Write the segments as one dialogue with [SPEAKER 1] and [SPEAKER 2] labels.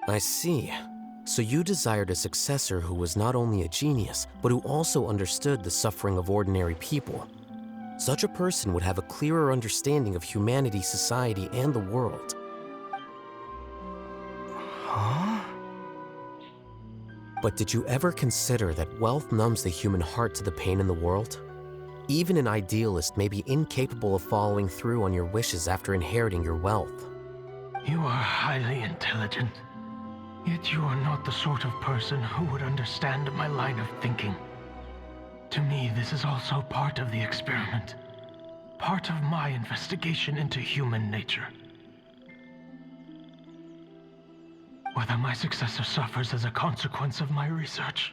[SPEAKER 1] I see. So you desired a successor who was not only a genius, but who also understood the suffering of ordinary people. Such a person would have a clearer understanding of humanity, society, and the world.
[SPEAKER 2] Huh?
[SPEAKER 1] But did you ever consider that wealth numbs the human heart to the pain in the world? Even an idealist may be incapable of following through on your wishes after inheriting your wealth.
[SPEAKER 3] You are highly intelligent, yet you are not the sort of person who would understand my line of thinking. To me, this is also part of the experiment, part of my investigation into human nature. Whether my successor suffers as a consequence of my research,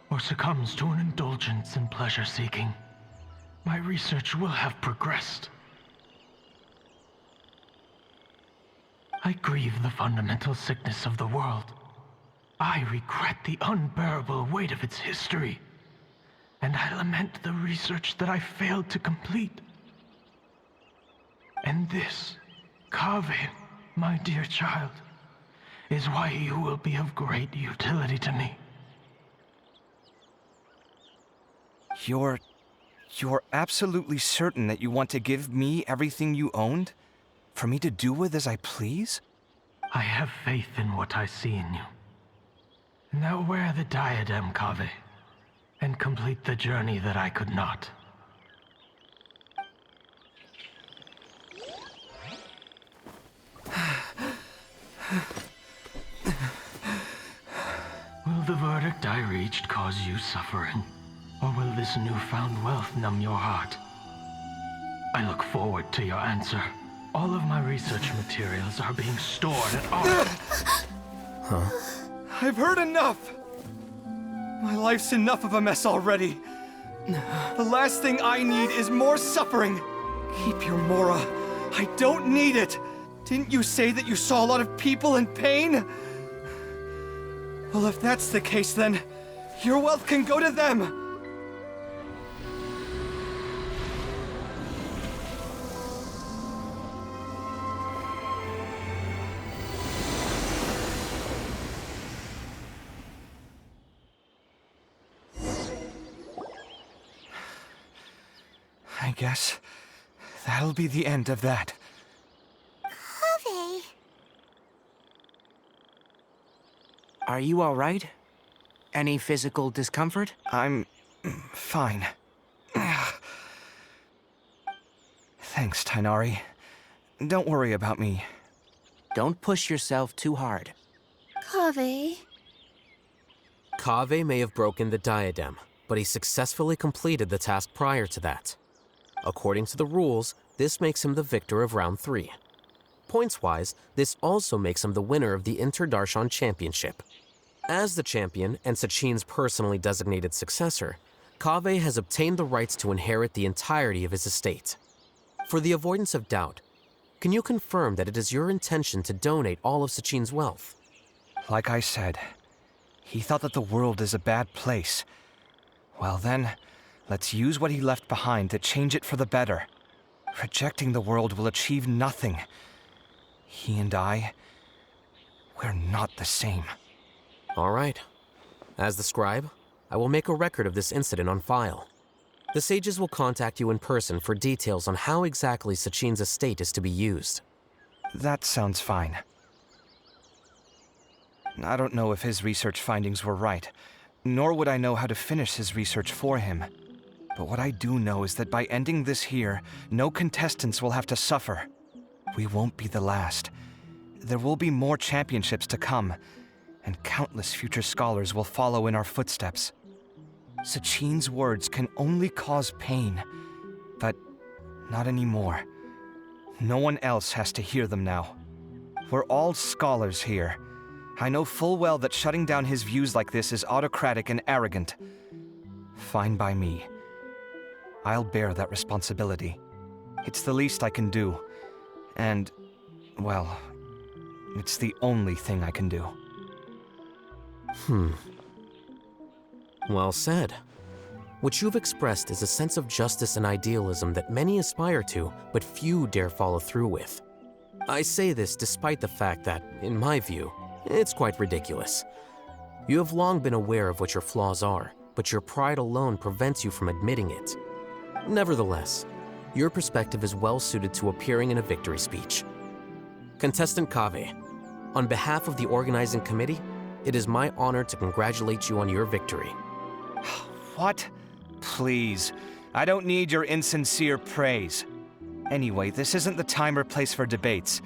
[SPEAKER 3] or succumbs to an indulgence in pleasure-seeking, my research will have progressed. I grieve the fundamental sickness of the world. I regret the unbearable weight of its history. And I lament the research that I failed to complete. And this, Kaveh, my dear child, is why you will be of great utility to me.
[SPEAKER 2] You're absolutely certain that you want to give me everything you owned? For me to do with as I please?
[SPEAKER 3] I have faith in what I see in you. Now wear the diadem, Kaveh, and complete the journey that I could not. Will the verdict I reached cause you suffering? Or will this newfound wealth numb your heart? I look forward to your answer. All of my research materials are being stored at our...
[SPEAKER 1] Huh?
[SPEAKER 2] I've heard enough! My life's enough of a mess already. The last thing I need is more suffering. Keep your Mora. I don't need it. Didn't you say that you saw a lot of people in pain? Well, if that's the case, then your wealth can go to them. I guess that'll be the end of that.
[SPEAKER 4] Kaveh.
[SPEAKER 5] Are you all right? Any physical discomfort?
[SPEAKER 2] I'm fine. Thanks, Tainari. Don't worry about me.
[SPEAKER 5] Don't push yourself too hard.
[SPEAKER 4] Kaveh.
[SPEAKER 1] Kaveh may have broken the diadem, but he successfully completed the task prior to that. According to the rules, this makes him the victor of round 3. Points-wise, this also makes him the winner of the Inter-Darshan Championship. As the champion and Sachin's personally designated successor, Kaveh has obtained the rights to inherit the entirety of his estate. For the avoidance of doubt, can you confirm that it is your intention to donate all of Sachin's wealth?
[SPEAKER 2] Like I said, he thought that the world is a bad place. Well then, let's use what he left behind to change it for the better. Rejecting the world will achieve nothing. He and I, we're not the same.
[SPEAKER 1] All right. As the scribe, I will make a record of this incident on file. The sages will contact you in person for details on how exactly Sachin's estate is to be used.
[SPEAKER 2] That sounds fine. I don't know if his research findings were right, nor would I know how to finish his research for him. But what I do know is that by ending this here, no contestants will have to suffer. We won't be the last. There will be more championships to come, and countless future scholars will follow in our footsteps. Sachin's words can only cause pain, but not anymore. No one else has to hear them now. We're all scholars here. I know full well that shutting down his views like this is autocratic and arrogant. Fine by me. I'll bear that responsibility. It's the least I can do. And, well, it's the only thing I can do.
[SPEAKER 1] Well said. What you've expressed is a sense of justice and idealism that many aspire to, but few dare follow through with. I say this despite the fact that, in my view, It's quite ridiculous. You have long been aware of what your flaws are, but your pride alone prevents you from admitting it. Nevertheless, your perspective is well suited to appearing in a victory speech. Contestant Kaveh, on behalf of the organizing committee, it is my honor to congratulate you on your victory.
[SPEAKER 2] What? Please. I don't need your insincere praise. Anyway, this isn't the time or place for debates.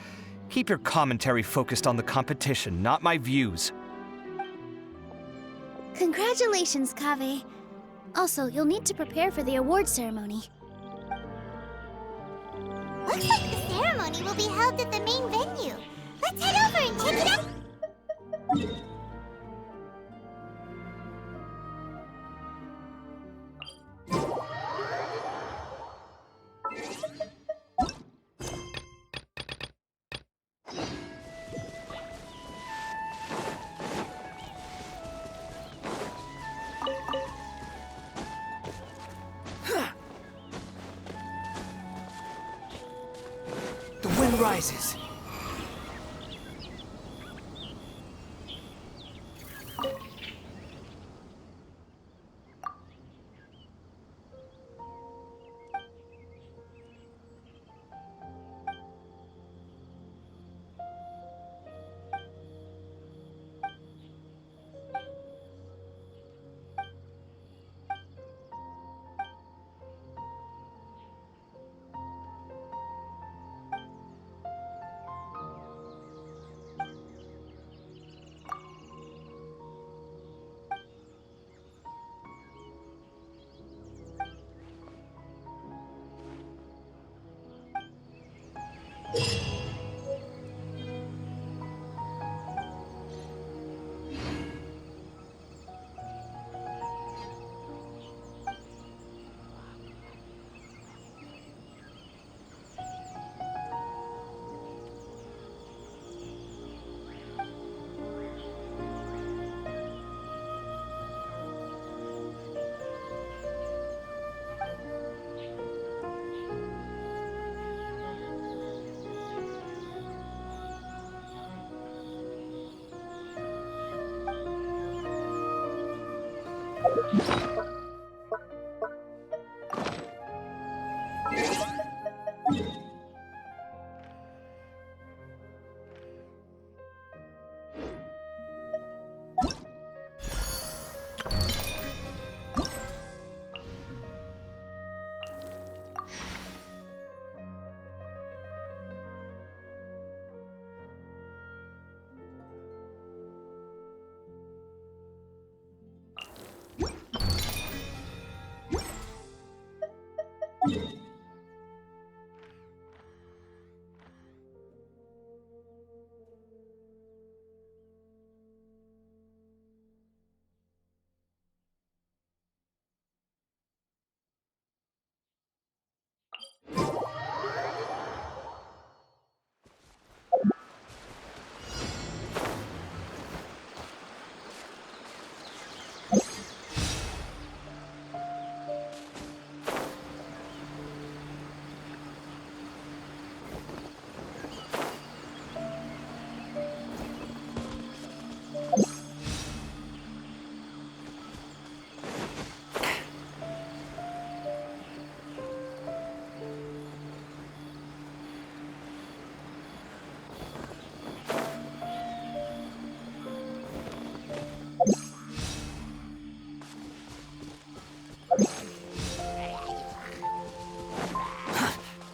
[SPEAKER 2] Keep your commentary focused on the competition, not my views.
[SPEAKER 4] Congratulations, Kaveh. Also, you'll need to prepare for the award ceremony. Looks like the ceremony will be held at the main venue. Let's head over and check it out!
[SPEAKER 5] The wind rises.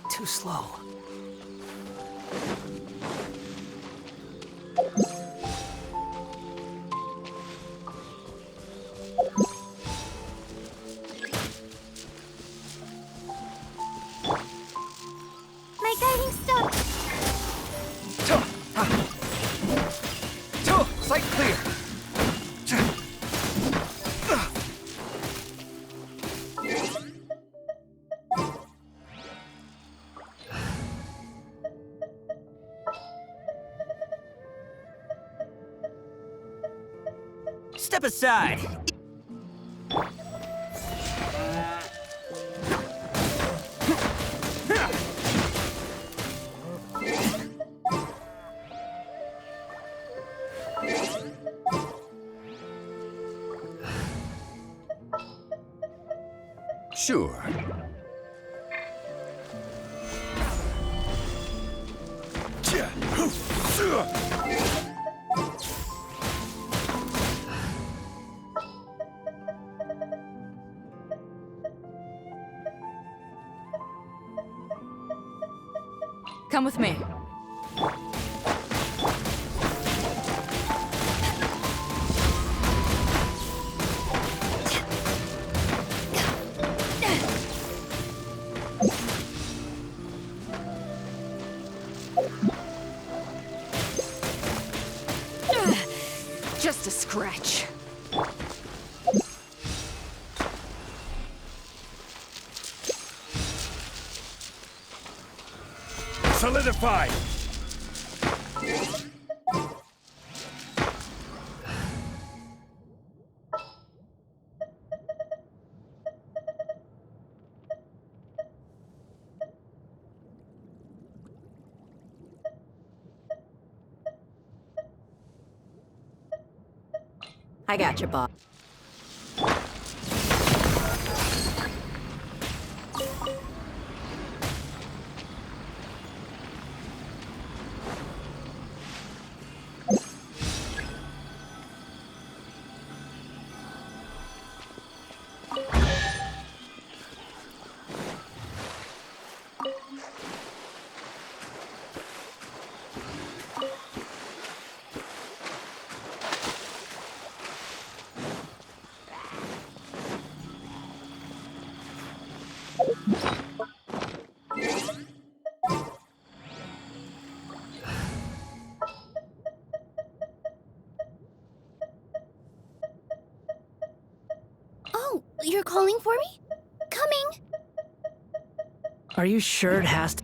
[SPEAKER 5] Too slow.
[SPEAKER 4] My guiding stopped.
[SPEAKER 2] Sight clear.
[SPEAKER 5] Step aside.
[SPEAKER 6] Sure.
[SPEAKER 7] Come with me. Just a scratch.
[SPEAKER 6] Solidify!
[SPEAKER 7] I got you, Bob.
[SPEAKER 4] Oh, you're calling for me? Coming!
[SPEAKER 7] Are you sure it has to?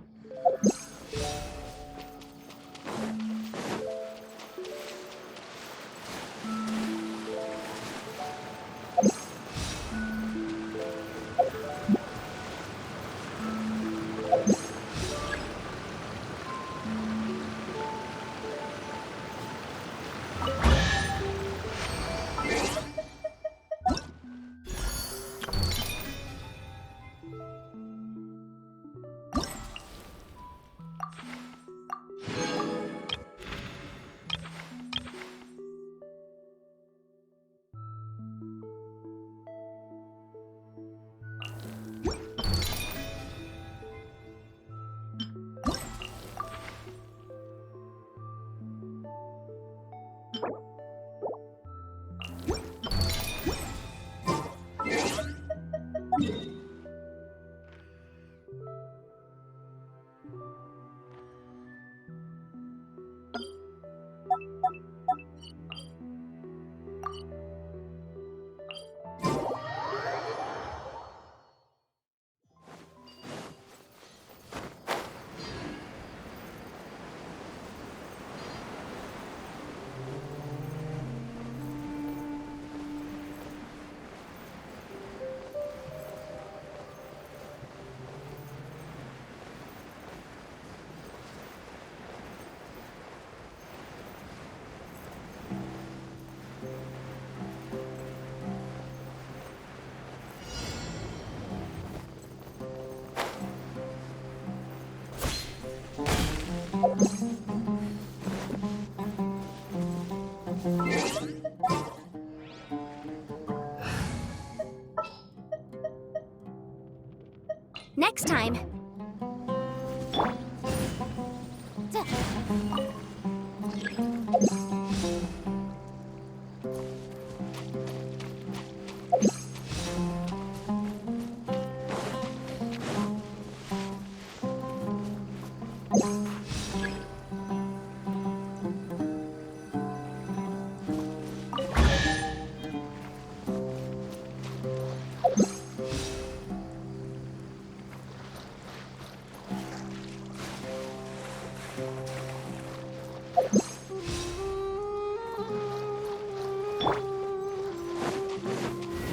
[SPEAKER 4] Next time.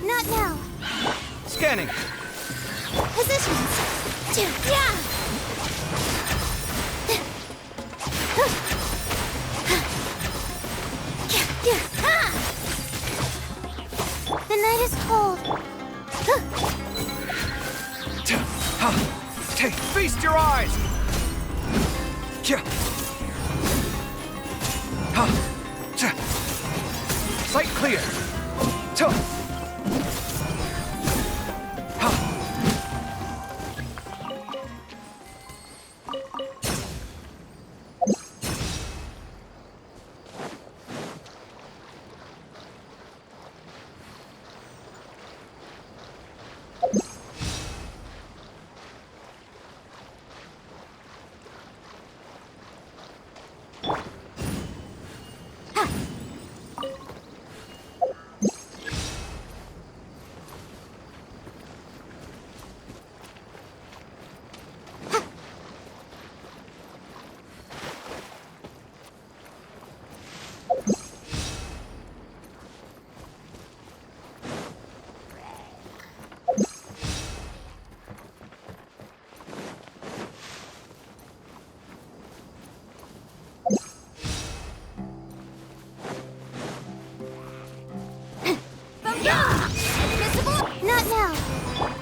[SPEAKER 4] Not now.
[SPEAKER 2] Scanning.
[SPEAKER 4] Positions. Yeah. The night is cold.
[SPEAKER 2] Okay, feast your eyes! Kya. Ha. Cha. Sight clear. To. Ha.
[SPEAKER 4] Invisible? Not now.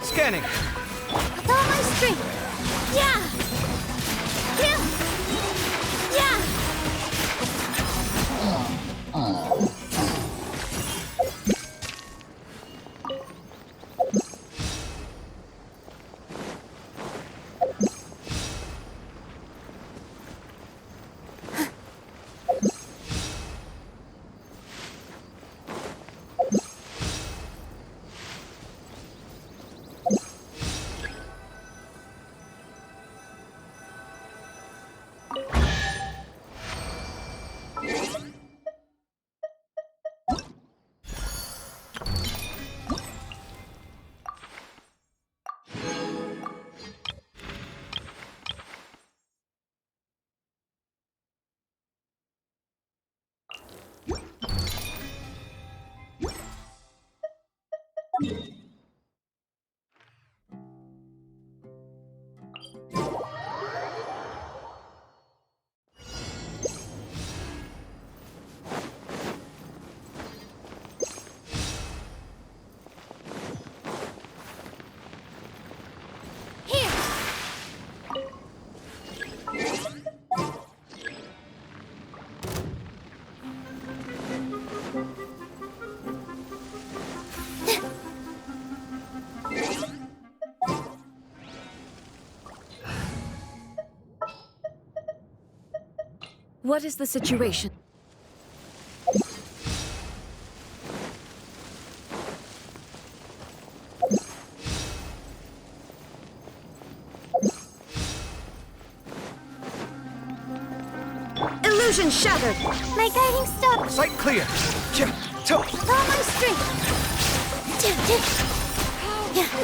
[SPEAKER 2] Scanning.
[SPEAKER 4] With all my strength. Yeah! Yeah! Yeah!
[SPEAKER 7] What is the situation? Illusion shattered!
[SPEAKER 4] My guiding star.
[SPEAKER 2] Sight clear. Kya. To.
[SPEAKER 4] With all my strength. Yeah!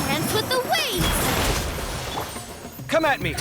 [SPEAKER 4] Dance with the waves!
[SPEAKER 2] Come at me.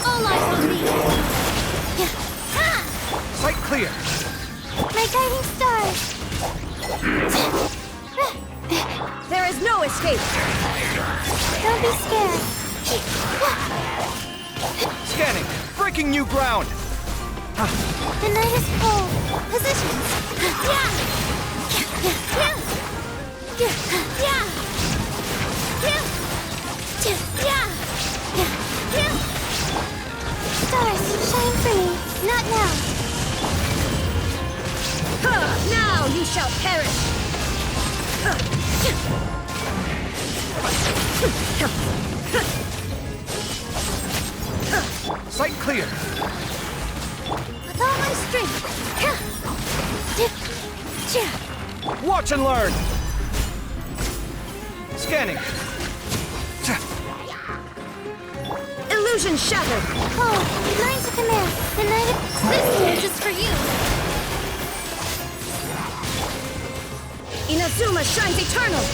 [SPEAKER 4] All eyes on me.
[SPEAKER 2] Sight clear!
[SPEAKER 4] My guiding stars.
[SPEAKER 6] There is no escape!
[SPEAKER 4] Don't be scared.
[SPEAKER 2] Scanning! Breaking new ground!
[SPEAKER 4] The night is cold. Positions. Stars, shine for me. Not now.
[SPEAKER 6] Now you shall perish!
[SPEAKER 2] Sight clear!
[SPEAKER 4] With all my strength.
[SPEAKER 2] Watch and learn! Scanning!
[SPEAKER 6] Illusion shattered!
[SPEAKER 4] Oh, mine's a command. The night of... This dance is for you.
[SPEAKER 6] Inazuma shines eternal!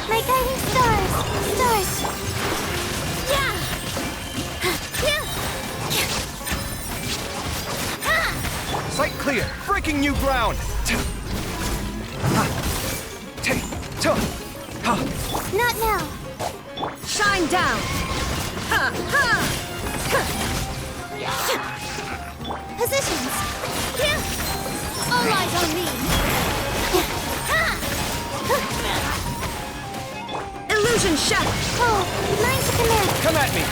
[SPEAKER 4] My guiding stars. Stars.
[SPEAKER 2] Sight clear! Breaking new ground!
[SPEAKER 4] Not now.
[SPEAKER 6] Shine down!
[SPEAKER 4] Positions. All eyes on me.
[SPEAKER 6] Illusion shattered!
[SPEAKER 4] Oh, mine's a command.
[SPEAKER 2] Come at me!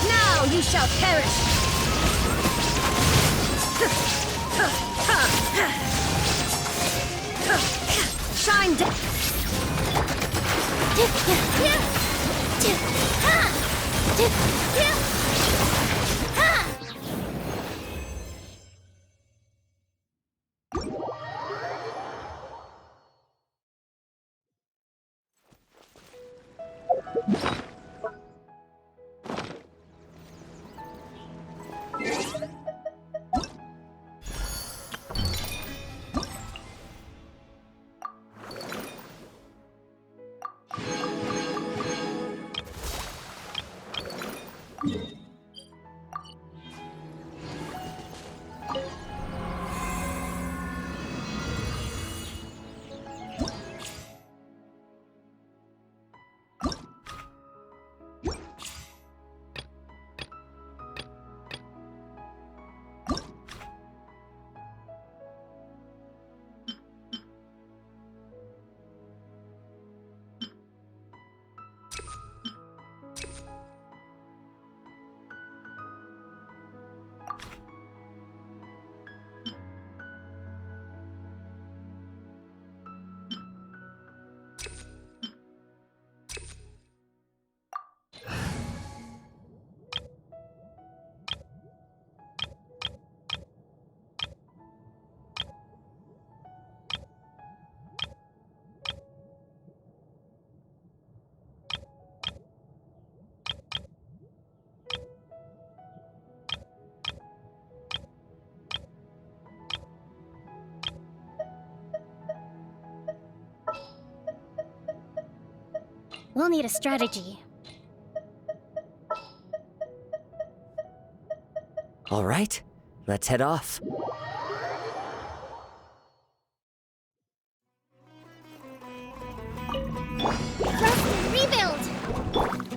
[SPEAKER 6] Now you shall perish! Shine down!
[SPEAKER 4] We'll need a strategy.
[SPEAKER 7] All right, let's head off.
[SPEAKER 4] Rest, rebuild.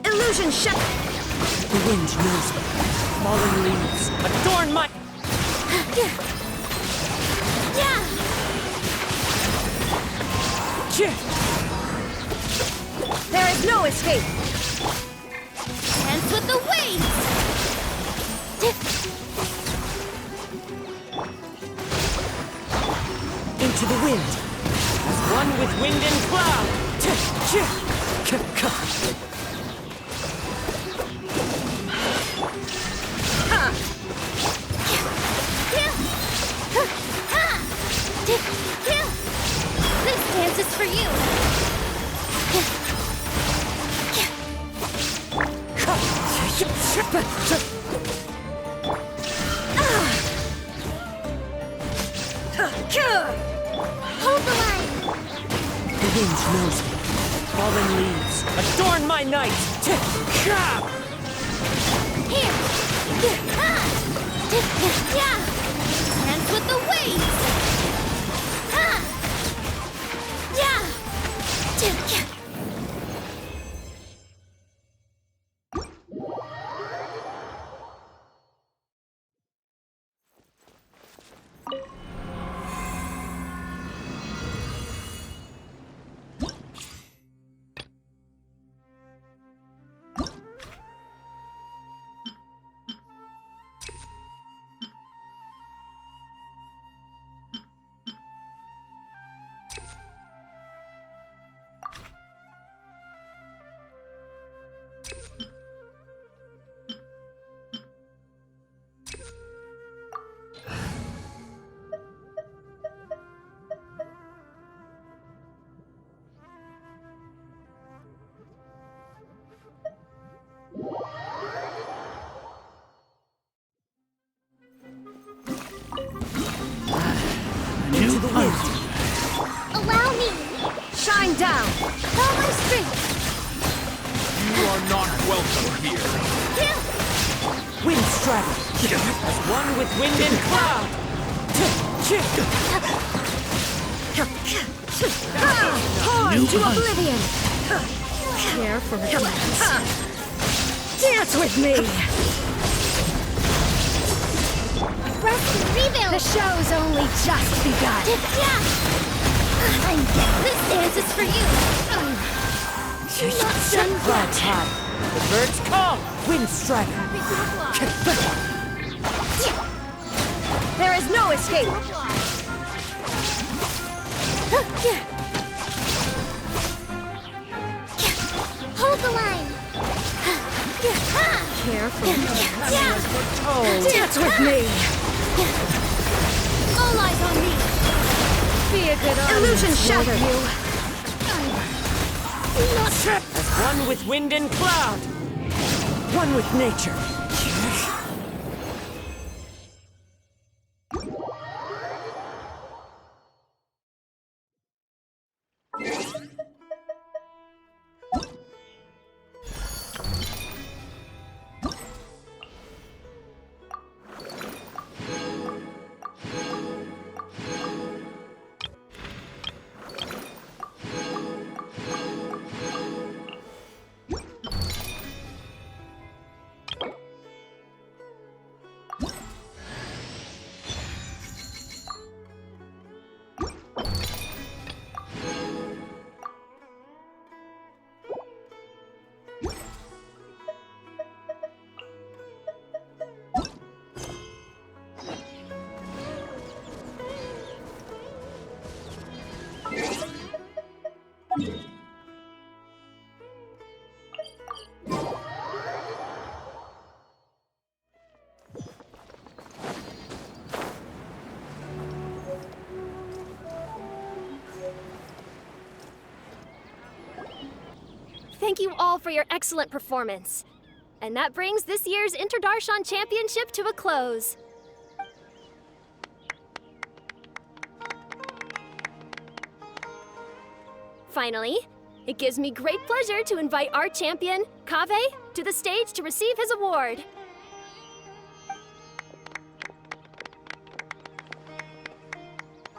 [SPEAKER 6] Illusion shattered!
[SPEAKER 7] The wind knows me. Fallen leaves adorn my...
[SPEAKER 6] There is no escape!
[SPEAKER 4] Dance with the waves.
[SPEAKER 7] Into the wind. As one with wind and cloud.
[SPEAKER 4] This dance is for you. Hold the line!
[SPEAKER 7] The wind knows me. Fallen leaves, adorn my night!
[SPEAKER 4] Here! Yeah! Dance with the waves! Yeah!
[SPEAKER 7] Into the wind.
[SPEAKER 4] Allow me!
[SPEAKER 6] Shine down!
[SPEAKER 4] All my strength!
[SPEAKER 8] You are not welcome here.
[SPEAKER 7] Wind straddle. As one with wind and cloud.
[SPEAKER 6] Horn to oblivion! Care for a glance. Dance with me!
[SPEAKER 4] Rest and rebuild!
[SPEAKER 6] The show's only just begun.
[SPEAKER 4] This dance is for you! Not done
[SPEAKER 7] Cloud high. The birds call. Wind straddle.
[SPEAKER 6] There is no escape!
[SPEAKER 4] Hold the line!
[SPEAKER 6] Care for a glance.
[SPEAKER 4] Yeah!
[SPEAKER 6] Dance with me!
[SPEAKER 4] All eyes on me!
[SPEAKER 6] Be a good illusion shatter you!
[SPEAKER 7] As one with wind and cloud. One with nature.
[SPEAKER 9] Thank you all for your excellent performance. And that brings this year's Interdarshan Championship to a close. Finally, it gives me great pleasure to invite our champion, Kaveh, to the stage to receive his award.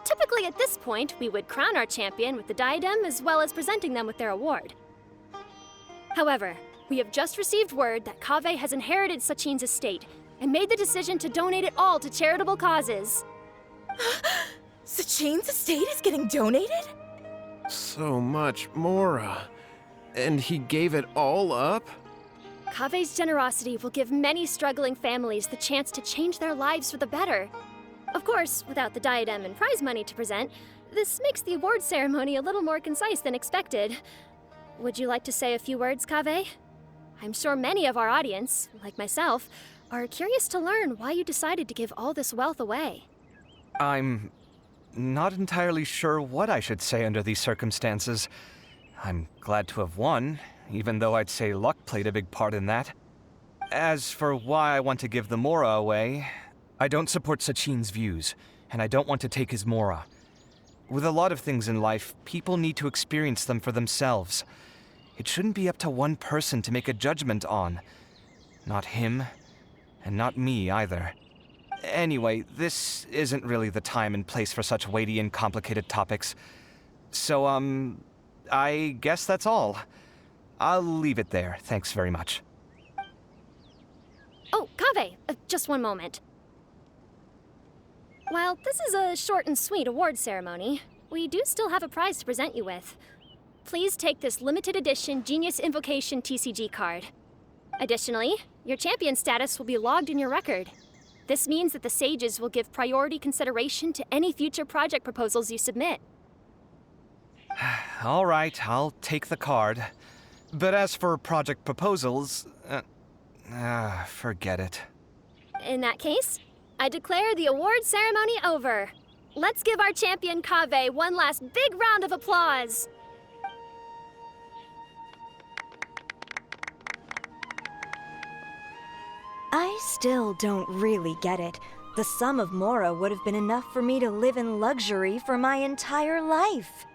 [SPEAKER 9] Typically at this point, we would crown our champion with the diadem as well as presenting them with their award. However, we have just received word that Kaveh has inherited Sachin's estate and made the decision to donate it all to charitable causes.
[SPEAKER 10] Sachin's estate is getting donated?
[SPEAKER 8] So much, Mora. And he gave it all up?
[SPEAKER 9] Kaveh's generosity will give many struggling families the chance to change their lives for the better. Of course, without the diadem and prize money to present, this makes the award ceremony a little more concise than expected. Would you like to say a few words, Kaveh? I'm sure many of our audience, like myself, are curious to learn why you decided to give all this wealth away.
[SPEAKER 2] I'm not entirely sure what I should say under these circumstances. I'm glad to have won, even though I'd say luck played a big part in that. As for why I want to give the Mora away, I don't support Sachin's views, and I don't want to take his Mora. With a lot of things in life, people need to experience them for themselves. It shouldn't be up to one person to make a judgment on. Not him, and not me either. Anyway, this isn't really the time and place for such weighty and complicated topics. So, I guess that's all. I'll leave it there. Thanks very much.
[SPEAKER 9] Oh, Kaveh, just one moment. While this is a short and sweet award ceremony, we do still have a prize to present you with. Please take this limited edition Genius Invocation TCG card. Additionally, your champion status will be logged in your record. This means that the Sages will give priority consideration to any future project proposals you submit.
[SPEAKER 2] All right, I'll take the card. But as for project proposals, forget it.
[SPEAKER 9] In that case, I declare the award ceremony over. Let's give our champion Kaveh one last big round of applause.
[SPEAKER 10] I still don't really get it. The sum of Mora would have been enough for me to live in luxury for my entire life.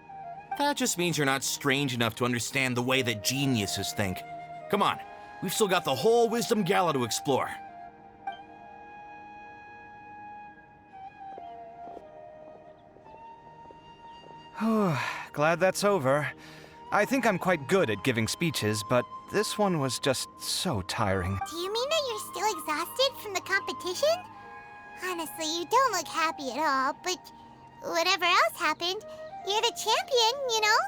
[SPEAKER 11] That just means you're not strange enough to understand the way that geniuses think. Come on, we've still got the whole Wisdom Gala to explore.
[SPEAKER 2] Glad that's over. I think I'm quite good at giving speeches, but this one was just so tiring.
[SPEAKER 4] Do you mean that you're still exhausted from the competition? Honestly, you don't look happy at all, but whatever else happened, you're the champion, you know?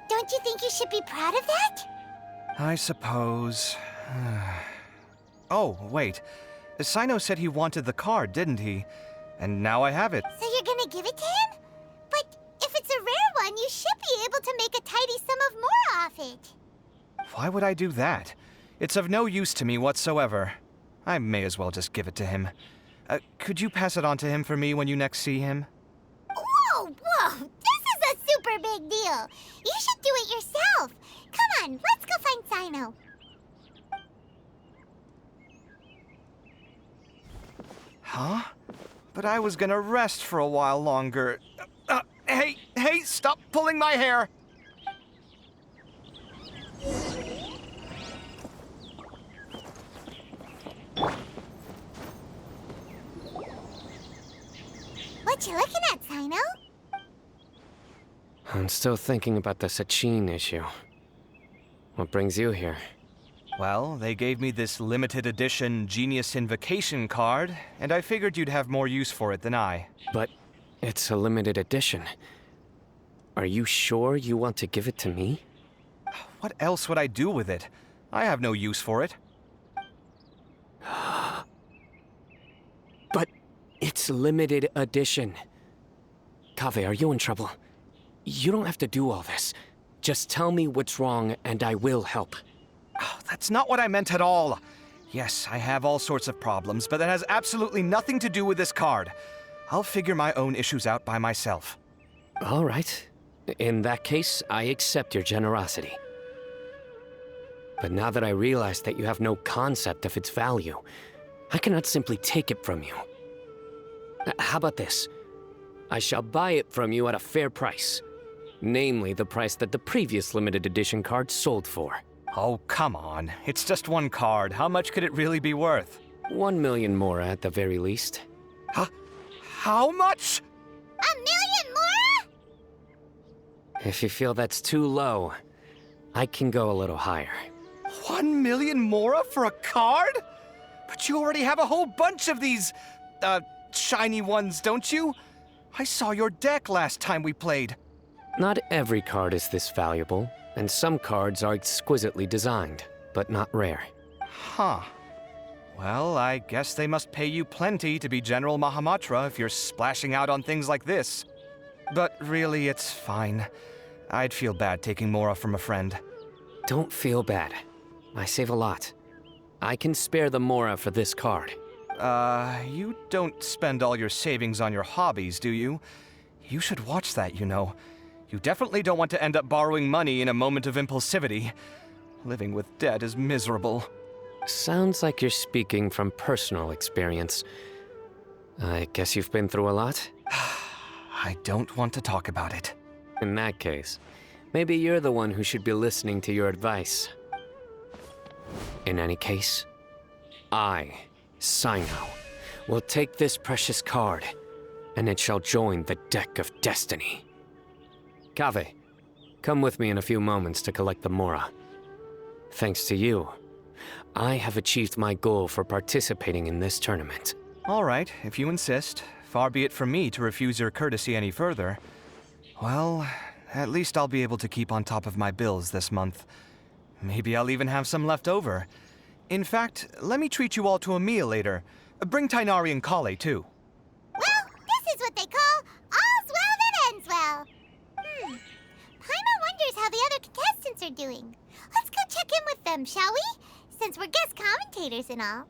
[SPEAKER 4] Don't you think you should be proud of that?
[SPEAKER 2] I suppose. Oh, wait. Sino said he wanted the card, didn't he? And now I have it.
[SPEAKER 4] So you're gonna give it to him? But if it's a rare one, you should be able to make a tidy sum of more off it.
[SPEAKER 2] Why would I do that? It's of no use to me whatsoever. I may as well just give it to him. Could you pass it on to him for me when you next see him?
[SPEAKER 4] Whoa, whoa! This is a super big deal! You should do it yourself! Come on, let's go find Sino.
[SPEAKER 2] Huh? But I was gonna rest for a while longer. Hey, stop pulling my hair!
[SPEAKER 4] What you looking at, Sino?
[SPEAKER 1] I'm still thinking about the Sachin issue. What brings you here?
[SPEAKER 2] Well, they gave me this limited edition Genius Invocation card, and I figured you'd have more use for it than I.
[SPEAKER 1] But it's a limited edition. Are you sure you want to give it to me?
[SPEAKER 2] What else would I do with it? I have no use for it.
[SPEAKER 1] But it's limited edition. Kaveh, are you in trouble? You don't have to do all this. Just tell me what's wrong and I will help.
[SPEAKER 2] Oh, that's not what I meant at all. Yes, I have all sorts of problems, but that has absolutely nothing to do with this card. I'll figure my own issues out by myself.
[SPEAKER 1] All right. In that case, I accept your generosity. But now that I realize that you have no concept of its value, I cannot simply take it from you. How about this? I shall buy it from you at a fair price. Namely, the price that the previous limited edition card sold for.
[SPEAKER 2] Oh, come on. It's just one card. How much could it really be worth?
[SPEAKER 1] 1 million more at the very least.
[SPEAKER 2] How much?
[SPEAKER 4] 1 million more?
[SPEAKER 1] If you feel that's too low, I can go a little higher.
[SPEAKER 2] 1 million more for a card? But you already have a whole bunch of these, shiny ones, don't you? I saw your deck last time we played.
[SPEAKER 1] Not every card is this valuable, and some cards are exquisitely designed, but not rare.
[SPEAKER 2] Huh. Well, I guess they must pay you plenty to be General Mahamatra if you're splashing out on things like this. But really, it's fine. I'd feel bad taking Mora from a friend.
[SPEAKER 1] Don't feel bad. I save a lot. I can spare the Mora for this card.
[SPEAKER 2] You don't spend all your savings on your hobbies, do you? You should watch that, you know. You definitely don't want to end up borrowing money in a moment of impulsivity. Living with debt is miserable.
[SPEAKER 7] Sounds like you're speaking from personal experience. I guess you've been through a lot?
[SPEAKER 2] I don't want to talk about it.
[SPEAKER 7] In that case, maybe you're the one who should be listening to your advice. In any case, I, Sino, will take this precious card, and it shall join the deck of destiny. Kaveh, come with me in a few moments to collect the Mora. Thanks to you, I have achieved my goal for participating in this tournament.
[SPEAKER 2] All right, if you insist. Far be it from me to refuse your courtesy any further. Well, at least I'll be able to keep on top of my bills this month. Maybe I'll even have some left over. In fact, let me treat you all to a meal later. Bring Tainari and Kale, too.
[SPEAKER 4] Well, this is what they call all's well that ends well. Paimon wonders how the other contestants are doing. Let's go check in with them, shall we? Since we're guest commentators and all.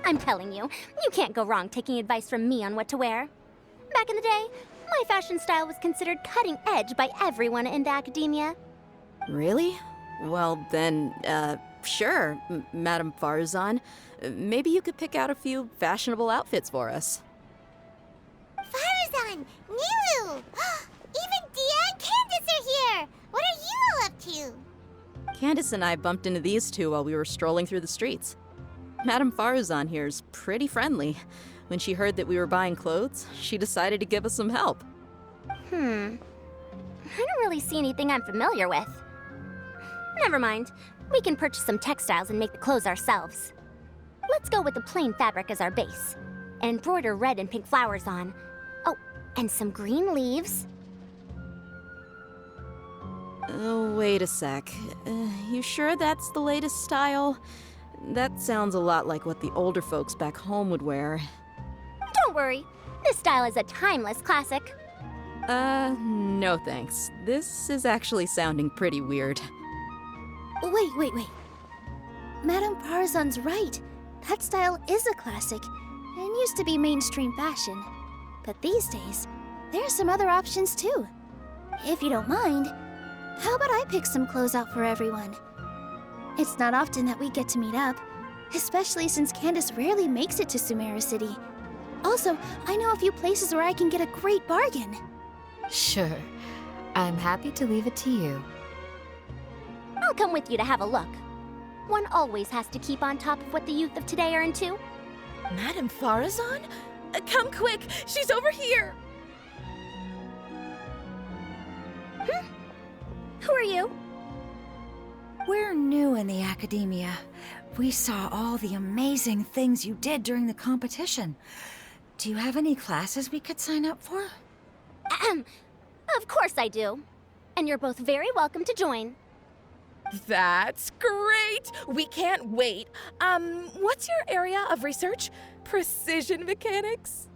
[SPEAKER 12] I'm telling you, you can't go wrong taking advice from me on what to wear. Back in the day, my fashion style was considered cutting edge by everyone in the academia.
[SPEAKER 6] Really? Well, then, sure, Madame Farzan. Maybe you could pick out a few fashionable outfits for us.
[SPEAKER 4] Farzan! Nilu! Even Dia and Candace are here! What are you all up to?
[SPEAKER 6] Candace and I bumped into these two while we were strolling through the streets. Madame Farzan here's pretty friendly. When she heard that we were buying clothes, she decided to give us some help.
[SPEAKER 12] I don't really see anything I'm familiar with. Never mind. We can purchase some textiles and make the clothes ourselves. Let's go with the plain fabric as our base. And embroider red and pink flowers on. Oh, and some green leaves.
[SPEAKER 6] Oh, wait a sec. You sure that's the latest style? That sounds a lot like what the older folks back home would wear.
[SPEAKER 12] Don't worry. This style is a timeless classic.
[SPEAKER 6] No thanks. This is actually sounding pretty weird.
[SPEAKER 13] Wait. Madame Farzan's right. That style is a classic, and used to be mainstream fashion. But these days, there are some other options too. If you don't mind, how about I pick some clothes out for everyone? It's not often that we get to meet up, especially since Candace rarely makes it to Sumeru City. Also, I know a few places where I can get a great bargain.
[SPEAKER 14] Sure. I'm happy to leave it to you.
[SPEAKER 12] I'll come with you to have a look. One always has to keep on top of what the youth of today are into.
[SPEAKER 15] Madame Farazan? Come quick! She's over here!
[SPEAKER 12] Who are you?
[SPEAKER 10] We're new in the academia. We saw all the amazing things you did during the competition. Do you have any classes we could sign up for?
[SPEAKER 12] Of course I do. And you're both very welcome to join.
[SPEAKER 15] That's great! We can't wait. What's your area of research? Precision mechanics?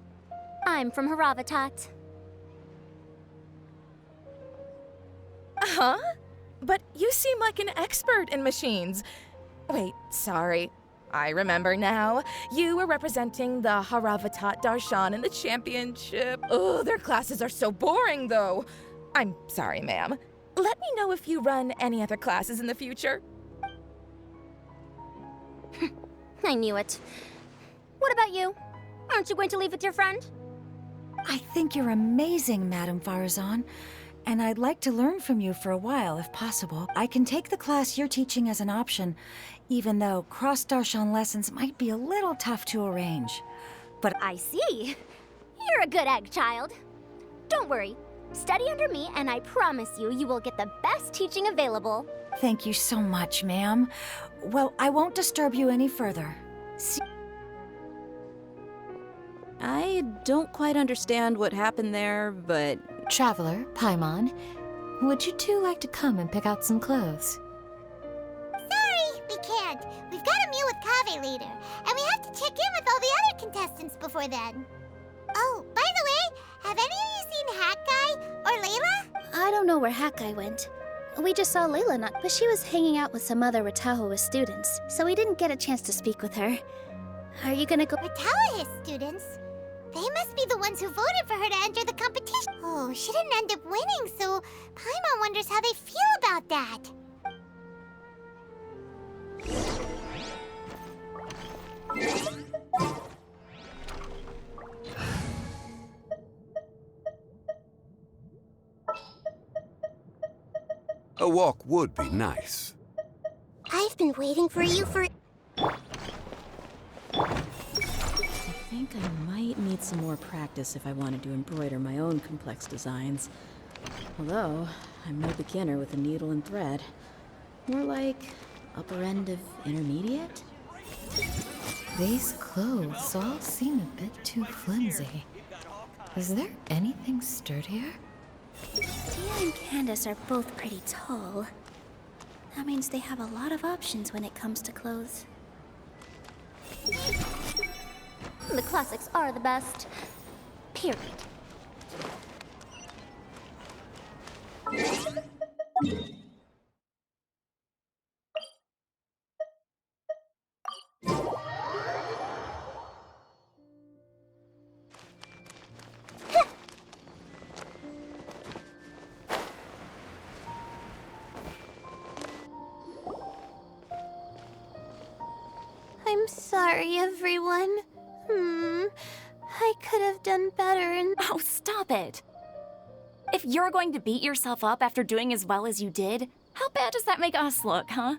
[SPEAKER 12] I'm from Haravatat.
[SPEAKER 15] Huh? But you seem like an expert in machines. Wait, sorry. I remember now. You were representing the Haravatat Darshan in the championship. Oh, their classes are so boring, though. I'm sorry, ma'am. Let me know if you run any other classes in the future.
[SPEAKER 12] I knew it. What about you? Aren't you going to leave with your friend?
[SPEAKER 10] I think you're amazing, Madame Farazan. And I'd like to learn from you for a while, if possible. I can take the class you're teaching as an option, even though cross-Darshan lessons might be a little tough to arrange. But
[SPEAKER 12] I see. You're a good egg, child. Don't worry. Study under me, and I promise you, you will get the best teaching available.
[SPEAKER 10] Thank you so much, ma'am. Well, I won't disturb you any further.
[SPEAKER 6] I don't quite understand what happened there, but...
[SPEAKER 14] Traveler, Paimon, would you two like to come and pick out some clothes?
[SPEAKER 4] Sorry, we can't. We've got a meal with Kaveh later, and we have to check in with all the other contestants before then. Oh, by the way, Have any of you seen Hat Guy or Layla?
[SPEAKER 13] I don't know where Hat Guy went. We just saw Layla not, but she was hanging out with some other Ratahoa students, so we didn't get a chance to speak with her. Are you gonna go?
[SPEAKER 4] Ratahoa students? They must be the ones who voted for her to enter the competition. Oh, she didn't end up winning, so Paimon wonders how they feel about that.
[SPEAKER 16] A walk would be nice.
[SPEAKER 4] I've been waiting for you for...
[SPEAKER 6] I think I might need some more practice if I wanted to embroider my own complex designs. Although, I'm no beginner with a needle and thread. More like upper end of intermediate?
[SPEAKER 14] These clothes all seem a bit too flimsy. Is there anything sturdier?
[SPEAKER 13] Dia and Candace are both pretty tall. That means they have a lot of options when it comes to clothes.
[SPEAKER 12] The classics are the best. Period.
[SPEAKER 4] I'm sorry, everyone. I could have done better and...
[SPEAKER 17] Oh, stop it! If you're going to beat yourself up after doing as well as you did, how bad does that make us look, huh?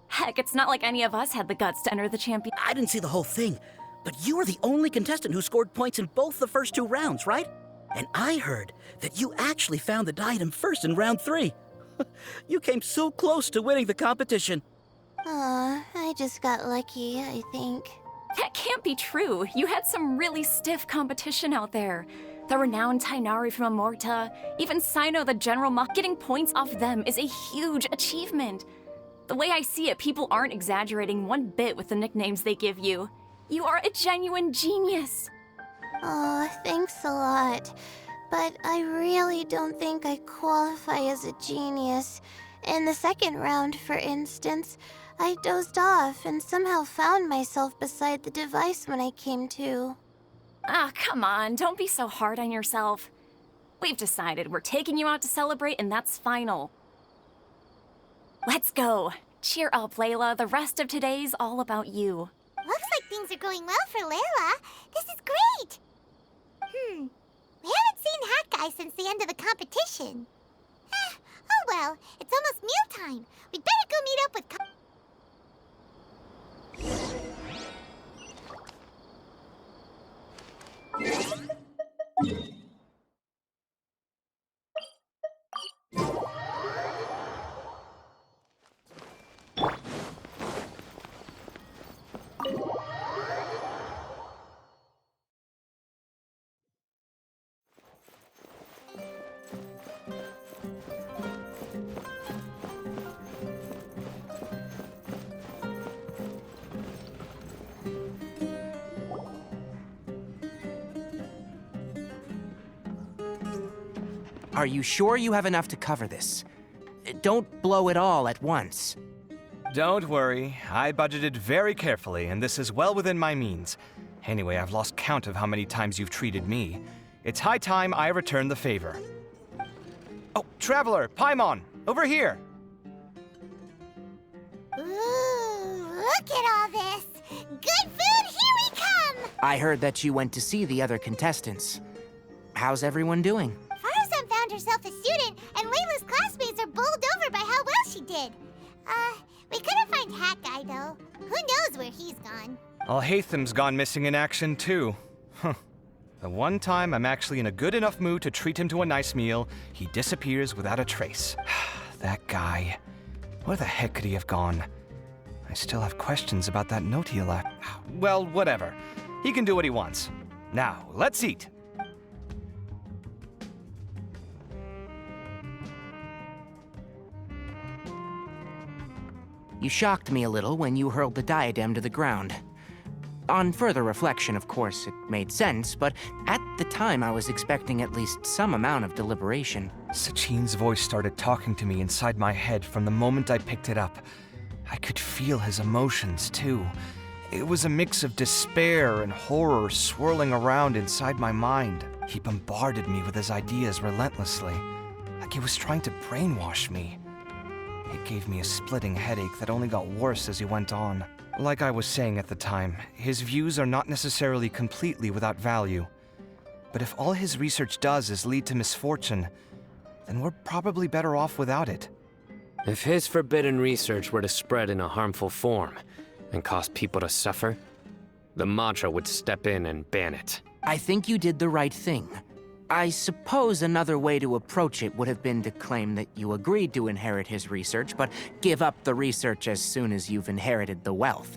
[SPEAKER 17] Heck, it's not like any of us had the guts to enter the champion.
[SPEAKER 18] I didn't see the whole thing, but you were the only contestant who scored points in both the first 2 rounds, right? And I heard that you actually found the diadem first in round 3. You came so close to winning the competition.
[SPEAKER 4] Aw, I just got lucky, I think.
[SPEAKER 17] That can't be true. You had some really stiff competition out there. The renowned Tainari from Amorta, even Sino the General getting points off them is a huge achievement. The way I see it, people aren't exaggerating one bit with the nicknames they give you. You are a genuine genius.
[SPEAKER 4] Aw, thanks a lot. But I really don't think I qualify as a genius. In the second round, for instance, I dozed off and somehow found myself beside the device when I came to.
[SPEAKER 17] Ah, come on, don't be so hard on yourself. We've decided we're taking you out to celebrate, and that's final. Let's go. Cheer up, Layla. The rest of today's all about you.
[SPEAKER 4] Looks like things are going well for Layla. This is great. We haven't seen Hat Guy since the end of the competition. Oh well, it's almost mealtime. We'd better go meet up with...
[SPEAKER 5] Are you sure you have enough to cover this? Don't blow it all at once.
[SPEAKER 2] Don't worry, I budgeted very carefully, and this is well within my means. Anyway, I've lost count of how many times you've treated me. It's high time I return the favor. Oh, Traveler, Paimon, over here!
[SPEAKER 4] Ooh, look at all this! Good food, here we come!
[SPEAKER 5] I heard that you went to see the other contestants. How's everyone doing?
[SPEAKER 4] Farzan found herself a student, and Layla's classmates are bowled over by how well she did. We couldn't find Hat Guy, though. Who knows where he's gone?
[SPEAKER 2] Alhaitham's gone missing in action, too. Huh. The one time I'm actually in a good enough mood to treat him to a nice meal, he disappears without a trace. That guy. Where the heck could he have gone? I still have questions about that note he left. Well, whatever. He can do what he wants. Now, let's eat.
[SPEAKER 5] You shocked me a little when you hurled the diadem to the ground. On further reflection, of course, it made sense, but at the time I was expecting at least some amount of deliberation.
[SPEAKER 2] Sachin's voice started talking to me inside my head from the moment I picked it up. I could feel his emotions, too. It was a mix of despair and horror swirling around inside my mind. He bombarded me with his ideas relentlessly, like he was trying to brainwash me. It gave me a splitting headache that only got worse as he went on. Like I was saying at the time, his views are not necessarily completely without value. But if all his research does is lead to misfortune, then we're probably better off without it.
[SPEAKER 7] If his forbidden research were to spread in a harmful form and cause people to suffer, the Madra would step in and ban it.
[SPEAKER 5] I think you did the right thing. I suppose another way to approach it would have been to claim that you agreed to inherit his research, but give up the research as soon as you've inherited the wealth.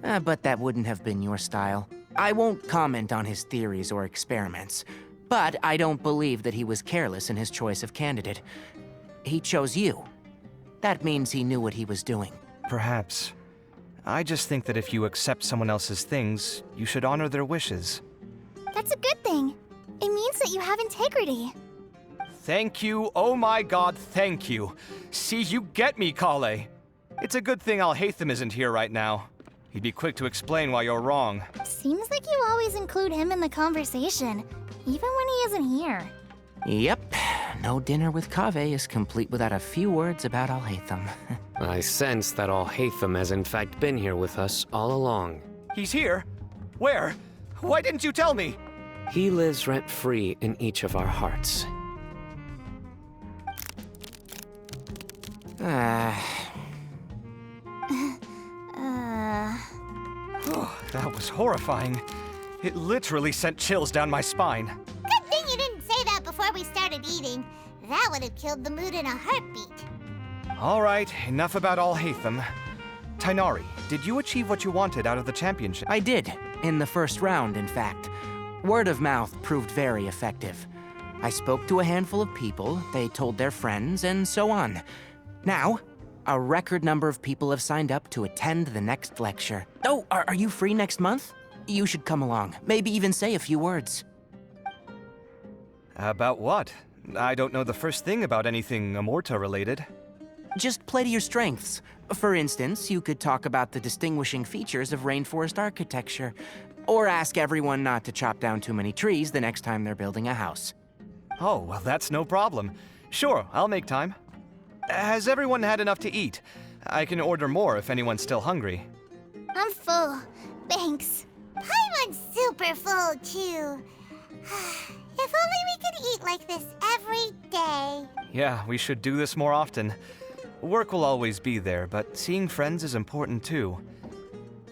[SPEAKER 5] But that wouldn't have been your style. I won't comment on his theories or experiments, but I don't believe that he was careless in his choice of candidate. He chose you. That means he knew what he was doing.
[SPEAKER 2] Perhaps. I just think that if you accept someone else's things, you should honor their wishes.
[SPEAKER 13] That's a good thing. It means that you have integrity.
[SPEAKER 2] Thank you, oh my god, thank you. See, you get me, Kaveh. It's a good thing Alhaitham isn't here right now. He'd be quick to explain why you're wrong.
[SPEAKER 13] Seems like you always include him in the conversation, even when he isn't here.
[SPEAKER 5] Yep. No dinner with Kaveh is complete without a few words about Alhaitham.
[SPEAKER 7] I sense that Alhaitham has in fact been here with us all along.
[SPEAKER 2] He's here? Where? Why didn't you tell me?
[SPEAKER 7] He lives rent-free in each of our hearts.
[SPEAKER 2] That was horrifying. It literally sent chills down my spine.
[SPEAKER 4] Good thing you didn't say that before we started eating. That would have killed the mood in a heartbeat.
[SPEAKER 2] All right, enough about Alhaitham. Tighnari, did you achieve what you wanted out of the championship?
[SPEAKER 5] I did, in the first round, in fact. Word of mouth proved very effective. I spoke to a handful of people, they told their friends, and so on. Now, a record number of people have signed up to attend the next lecture. Oh, are you free next month? You should come along, maybe even say a few words.
[SPEAKER 2] About what? I don't know the first thing about anything Amorta-related.
[SPEAKER 5] Just play to your strengths. For instance, you could talk about the distinguishing features of rainforest architecture, or ask everyone not to chop down too many trees the next time they're building a house.
[SPEAKER 2] Oh, well, that's no problem. Sure, I'll make time. Has everyone had enough to eat? I can order more if anyone's still hungry.
[SPEAKER 4] I'm full. Thanks. Paimon's super full, too. If only we could eat like this every day.
[SPEAKER 2] Yeah, we should do this more often. Work will always be there, but seeing friends is important too.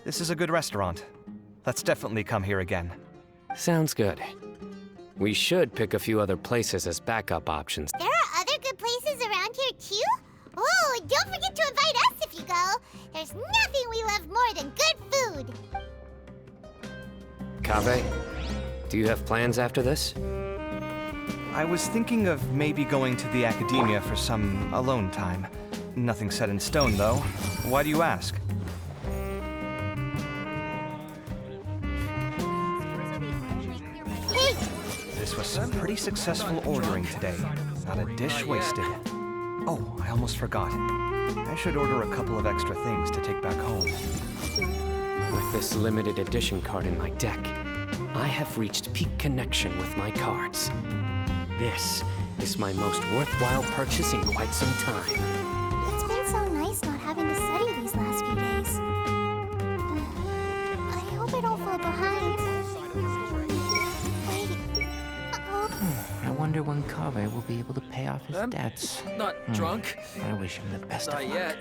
[SPEAKER 2] This is a good restaurant. Let's definitely come here again.
[SPEAKER 7] Sounds good. We should pick a few other places as backup options.
[SPEAKER 4] There are other good places around here, too? Oh, and don't forget to invite us if you go. There's nothing we love more than good food.
[SPEAKER 7] Kaveh, do you have plans after this?
[SPEAKER 2] I was thinking of maybe going to the academia for some alone time. Nothing set in stone, though. Why do you ask? This was some pretty successful ordering today. Not a dish wasted. Oh, I almost forgot. I should order a couple of extra things to take back home.
[SPEAKER 7] With this limited edition card in my deck, I have reached peak connection with my cards. This is my most worthwhile purchase in quite some time.
[SPEAKER 13] It's been so nice not having to study these last few days. I hope I don't fall behind. Wait.
[SPEAKER 5] I wonder when Kaveh will be able to pay off his debts.
[SPEAKER 19] Not drunk.
[SPEAKER 5] I wish him the best of luck.
[SPEAKER 19] Not yet.